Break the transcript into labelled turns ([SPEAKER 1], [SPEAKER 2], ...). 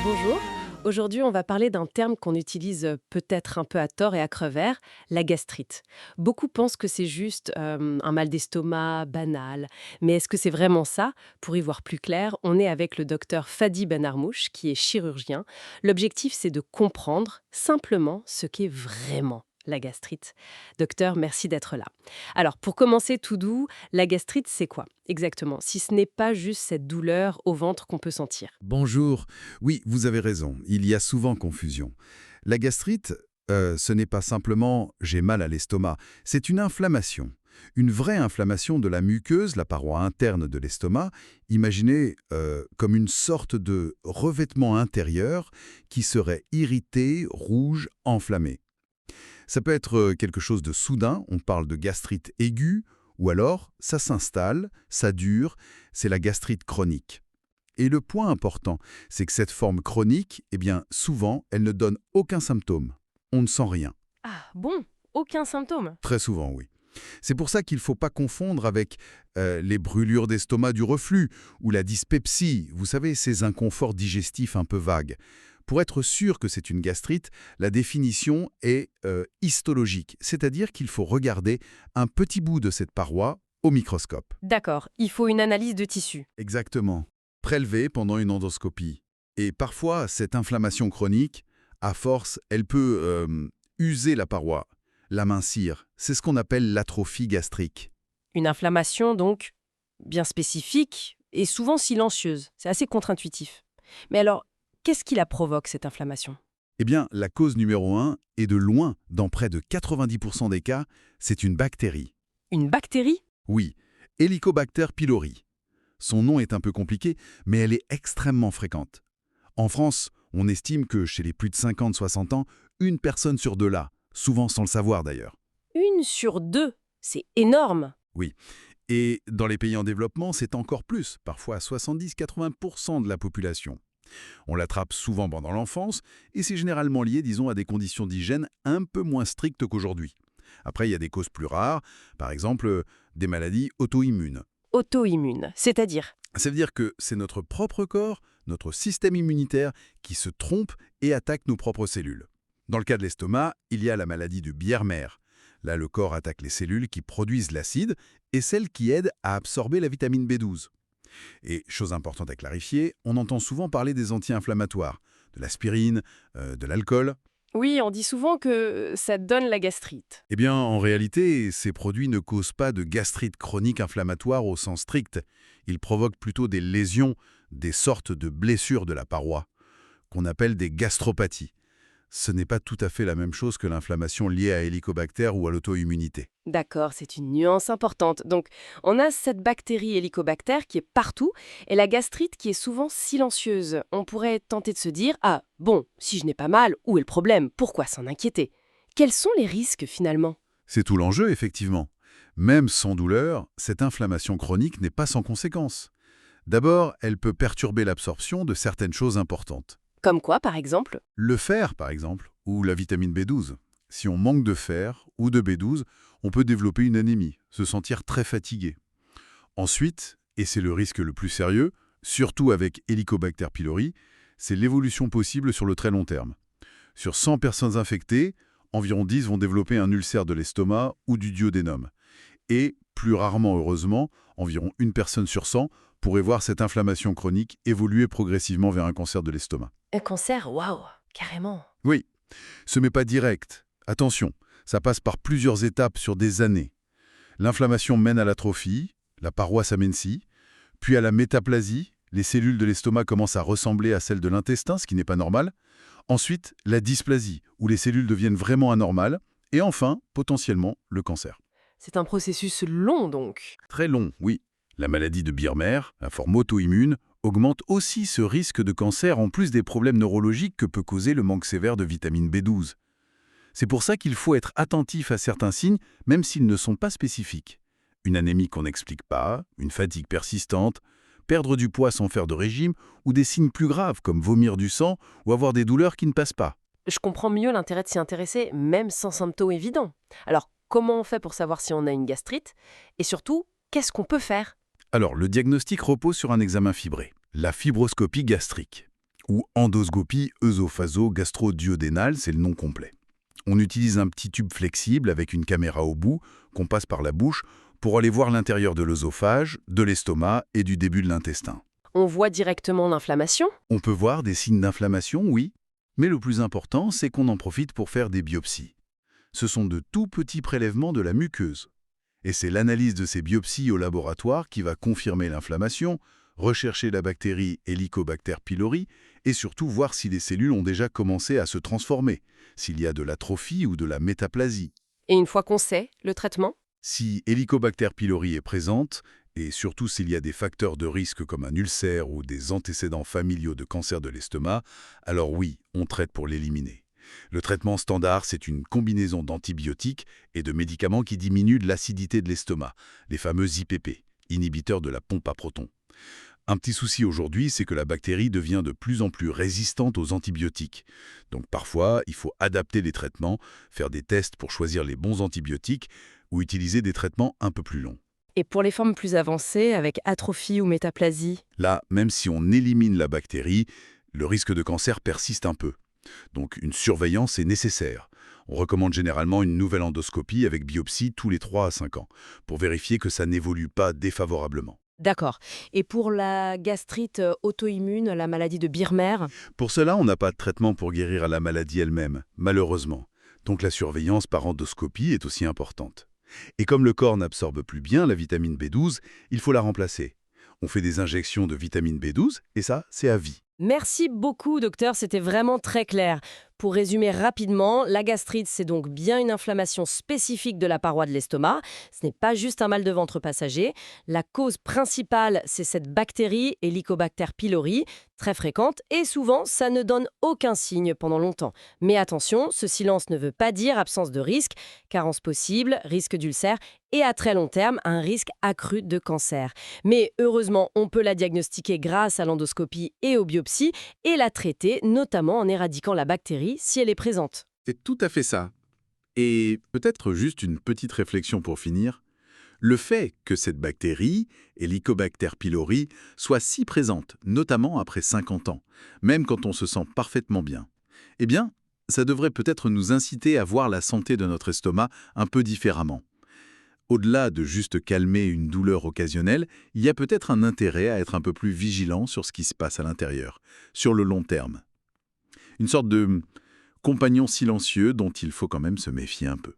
[SPEAKER 1] Bonjour. Aujourd'hui, on va parler d'un terme qu'on utilise peut-être un peu à tort et à crevers, la gastrite. Beaucoup pensent que c'est juste un mal d'estomac banal. Mais est-ce que c'est vraiment ça? Pour y voir plus clair, on est avec le docteur Fadi Benarmouche, qui est chirurgien. L'objectif, c'est de comprendre simplement ce qu'est vraiment la gastrite. Docteur, merci d'être là. Alors, pour commencer tout doux, la gastrite, c'est quoi exactement? Si ce n'est pas juste cette douleur au ventre qu'on peut sentir.
[SPEAKER 2] Bonjour. Oui, vous avez raison, il y a souvent confusion. La gastrite, ce n'est pas simplement j'ai mal à l'estomac, c'est une inflammation. Une vraie inflammation de la muqueuse, la paroi interne de l'estomac, imaginez comme une sorte de revêtement intérieur qui serait irrité, rouge, enflammé. Ça peut être quelque chose de soudain, on parle de gastrite aiguë, ou alors ça s'installe, ça dure, c'est la gastrite chronique. Et le point important, c'est que cette forme chronique, eh bien, souvent, elle ne donne aucun symptôme. On ne sent rien.
[SPEAKER 1] Ah bon? Aucun symptôme?
[SPEAKER 2] Très souvent, oui. C'est pour ça qu'il ne faut pas confondre avec les brûlures d'estomac du reflux ou la dyspepsie, vous savez, ces inconforts digestifs un peu vagues. Pour être sûr que c'est une gastrite, la définition est histologique, c'est-à-dire qu'il faut regarder un petit bout de cette paroi au microscope.
[SPEAKER 1] D'accord, il faut une analyse de tissu.
[SPEAKER 2] Exactement. Prélevé pendant une endoscopie. Et parfois, cette inflammation chronique, à force, elle peut user la paroi, l'amincir. C'est ce qu'on appelle l'atrophie gastrique.
[SPEAKER 1] Une inflammation, donc, bien spécifique et souvent silencieuse. C'est assez contre-intuitif. Mais alors, qu'est-ce qui la provoque, cette inflammation?
[SPEAKER 2] Eh bien, la cause numéro 1, et de loin, dans près de 90% des cas, c'est une bactérie.
[SPEAKER 1] Une bactérie?
[SPEAKER 2] Oui, Helicobacter pylori. Son nom est un peu compliqué, mais elle est extrêmement fréquente. En France, on estime que chez les plus de 50-60 ans, une personne sur deux l'a, souvent sans le savoir d'ailleurs.
[SPEAKER 1] Une sur deux. C'est énorme.
[SPEAKER 2] Oui. Et dans les pays en développement, c'est encore plus, parfois 70-80% de la population. On l'attrape souvent pendant l'enfance, et c'est généralement lié, disons, à des conditions d'hygiène un peu moins strictes qu'aujourd'hui. Après, il y a des causes plus rares, par exemple des maladies auto-immunes.
[SPEAKER 1] Auto-immune, c'est-à-dire?
[SPEAKER 2] Ça veut dire que c'est notre propre corps, notre système immunitaire, qui se trompe et attaque nos propres cellules. Dans le cas de l'estomac, il y a la maladie de Biermer. Là, le corps attaque les cellules qui produisent l'acide et celles qui aident à absorber la vitamine B12. Et chose importante à clarifier, on entend souvent parler des anti-inflammatoires, de l'aspirine, de l'alcool.
[SPEAKER 1] Oui, on dit souvent que ça donne la gastrite.
[SPEAKER 2] Eh bien, en réalité, ces produits ne causent pas de gastrite chronique inflammatoire au sens strict. Ils provoquent plutôt des lésions, des sortes de blessures de la paroi, qu'on appelle des gastropathies. Ce n'est pas tout à fait la même chose que l'inflammation liée à Helicobacter ou à l'auto-immunité.
[SPEAKER 1] D'accord, c'est une nuance importante. Donc, on a cette bactérie Helicobacter qui est partout et la gastrite qui est souvent silencieuse. On pourrait tenter de se dire, ah, bon, si je n'ai pas mal, où est le problème? Pourquoi s'en inquiéter? Quels sont les risques finalement?
[SPEAKER 2] C'est tout l'enjeu, effectivement. Même sans douleur, cette inflammation chronique n'est pas sans conséquences. D'abord, elle peut perturber l'absorption de certaines choses importantes.
[SPEAKER 1] Comme quoi, par exemple?
[SPEAKER 2] Le fer, par exemple, ou la vitamine B12. Si on manque de fer ou de B12, on peut développer une anémie, se sentir très fatigué. Ensuite, et c'est le risque le plus sérieux, surtout avec Helicobacter pylori, c'est l'évolution possible sur le très long terme. Sur 100 personnes infectées, environ 10 vont développer un ulcère de l'estomac ou du duodénum. Et, plus rarement heureusement, environ une personne sur 100 pourrait voir cette inflammation chronique évoluer progressivement vers un cancer de l'estomac.
[SPEAKER 1] Un cancer, waouh, carrément.
[SPEAKER 2] Oui, ce n'est pas direct. Attention, ça passe par plusieurs étapes sur des années. L'inflammation mène à l'atrophie, la paroi s'amincit, puis à la métaplasie, les cellules de l'estomac commencent à ressembler à celles de l'intestin, ce qui n'est pas normal. Ensuite, la dysplasie, où les cellules deviennent vraiment anormales. Et enfin, potentiellement, le cancer.
[SPEAKER 1] C'est un processus long donc.
[SPEAKER 2] Très long, oui. La maladie de Biermer, la forme auto-immune, augmente aussi ce risque de cancer en plus des problèmes neurologiques que peut causer le manque sévère de vitamine B12. C'est pour ça qu'il faut être attentif à certains signes, même s'ils ne sont pas spécifiques. Une anémie qu'on n'explique pas, une fatigue persistante, perdre du poids sans faire de régime, ou des signes plus graves comme vomir du sang ou avoir des douleurs qui ne passent pas.
[SPEAKER 1] Je comprends mieux l'intérêt de s'y intéresser, même sans symptômes évidents. Alors, comment on fait pour savoir si on a une gastrite? Et surtout, qu'est-ce qu'on peut faire?
[SPEAKER 2] Alors, le diagnostic repose sur un examen fibré, la fibroscopie gastrique. Ou endoscopie œsophago-gastro-duodénale, c'est le nom complet. On utilise un petit tube flexible avec une caméra au bout qu'on passe par la bouche pour aller voir l'intérieur de l'œsophage, de l'estomac et du début de l'intestin.
[SPEAKER 1] On voit directement l'inflammation?
[SPEAKER 2] On peut voir des signes d'inflammation, oui, mais le plus important, c'est qu'on en profite pour faire des biopsies. Ce sont de tout petits prélèvements de la muqueuse. Et c'est l'analyse de ces biopsies au laboratoire qui va confirmer l'inflammation, rechercher la bactérie Helicobacter pylori et surtout voir si les cellules ont déjà commencé à se transformer, s'il y a de l'atrophie ou de la métaplasie.
[SPEAKER 1] Et une fois qu'on sait, le traitement?
[SPEAKER 2] Si Helicobacter pylori est présente, et surtout s'il y a des facteurs de risque comme un ulcère ou des antécédents familiaux de cancer de l'estomac, alors oui, on traite pour l'éliminer. Le traitement standard, c'est une combinaison d'antibiotiques et de médicaments qui diminuent l'acidité de l'estomac, les fameux IPP, inhibiteurs de la pompe à protons. Un petit souci aujourd'hui, c'est que la bactérie devient de plus en plus résistante aux antibiotiques. Donc parfois, il faut adapter les traitements, faire des tests pour choisir les bons antibiotiques ou utiliser des traitements un peu plus longs.
[SPEAKER 1] Et pour les formes plus avancées, avec atrophie ou métaplasie?
[SPEAKER 2] Là, même si on élimine la bactérie, le risque de cancer persiste un peu. Donc une surveillance est nécessaire. On recommande généralement une nouvelle endoscopie avec biopsie tous les 3 à 5 ans, pour vérifier que ça n'évolue pas défavorablement.
[SPEAKER 1] D'accord. Et pour la gastrite auto-immune, la maladie de Birmer?
[SPEAKER 2] Pour cela, on n'a pas de traitement pour guérir à la maladie elle-même, malheureusement. Donc la surveillance par endoscopie est aussi importante. Et comme le corps n'absorbe plus bien la vitamine B12, il faut la remplacer. On fait des injections de vitamine B12 et ça, c'est à vie.
[SPEAKER 1] Merci beaucoup, docteur, c'était vraiment très clair. Pour résumer rapidement, la gastrite, c'est donc bien une inflammation spécifique de la paroi de l'estomac. Ce n'est pas juste un mal de ventre passager. La cause principale, c'est cette bactérie, Helicobacter pylori, très fréquente, et souvent, ça ne donne aucun signe pendant longtemps. Mais attention, ce silence ne veut pas dire absence de risque, carence possible, risque d'ulcère, et à très long terme, un risque accru de cancer. Mais heureusement, on peut la diagnostiquer grâce à l'endoscopie et aux biopsies, et la traiter, notamment en éradiquant la bactérie si elle est présente.
[SPEAKER 3] C'est tout à fait ça. Et peut-être juste une petite réflexion pour finir. Le fait que cette bactérie, Helicobacter pylori, soit si présente, notamment après 50 ans, même quand on se sent parfaitement bien, eh bien, ça devrait peut-être nous inciter à voir la santé de notre estomac un peu différemment. Au-delà de juste calmer une douleur occasionnelle, il y a peut-être un intérêt à être un peu plus vigilant sur ce qui se passe à l'intérieur, sur le long terme. Une sorte de compagnon silencieux dont il faut quand même se méfier un peu.